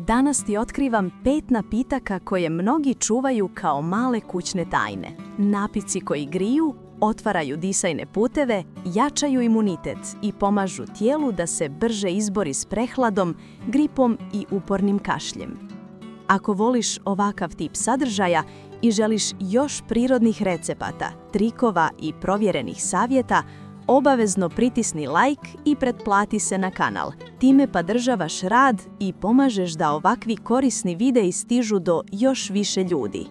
Danas ti otkrivam 5 napitaka koje mnogi čuvaju kao male kućne tajne. Napici koji griju, otvaraju disajne puteve, jačaju imunitet i pomažu tijelu da se brže izbori s prehladom, gripom i upornim kašljem. Ako voliš ovakav tip sadržaja i želiš još prirodnih recepata, trikova i provjerenih savjeta, obavezno pritisni like i pretplati se na kanal. Time podržavaš rad i pomažeš da ovakvi korisni videi stižu do još više ljudi.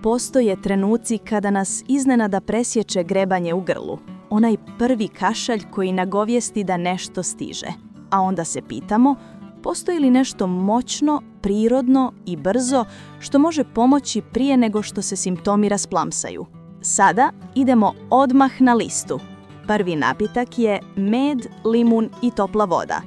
Postoje trenuci kada nas iznenada presječe grebanje u grlu. Onaj prvi kašalj koji nagovijesti da nešto stiže. A onda se pitamo, postoji li nešto moćno, prirodno i brzo što može pomoći prije nego što se simptomi rasplamsaju? Sada idemo odmah na listu. Prvi napitak je med, limun i topla voda.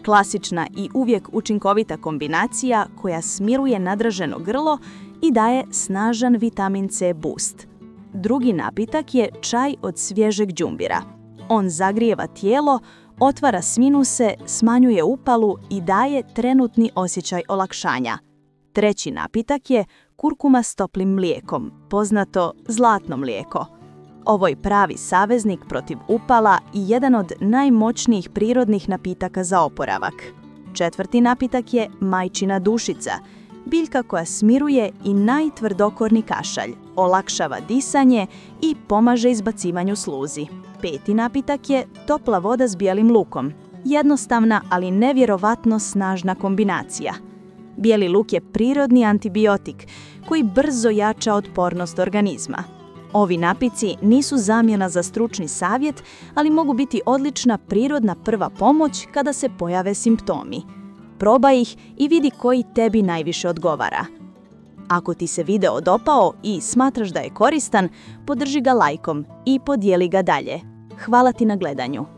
Klasična i uvijek učinkovita kombinacija koja smiruje nadraženo grlo i daje snažan vitamin C boost. Drugi napitak je čaj od svježeg đumbira. On zagrijeva tijelo, otvara sinuse, smanjuje upalu i daje trenutni osjećaj olakšanja. Treći napitak je kurkuma s toplim mlijekom, poznato zlatno mlijeko. Ovo je pravi saveznik protiv upala i jedan od najmoćnijih prirodnih napitaka za oporavak. Četvrti napitak je majčina dušica, biljka koja smiruje i najtvrdokorni kašalj, olakšava disanje i pomaže izbacivanju sluzi. Peti napitak je topla voda s bijelim lukom, jednostavna ali nevjerovatno snažna kombinacija. Bijeli luk je prirodni antibiotik koji brzo jača otpornost organizma. Ovi napici nisu zamjena za stručni savjet, ali mogu biti odlična prirodna prva pomoć kada se pojave simptomi. Probaj ih i vidi koji tebi najviše odgovara. Ako ti se video dopao i smatraš da je koristan, podrži ga lajkom i podijeli ga dalje. Hvala ti na gledanju.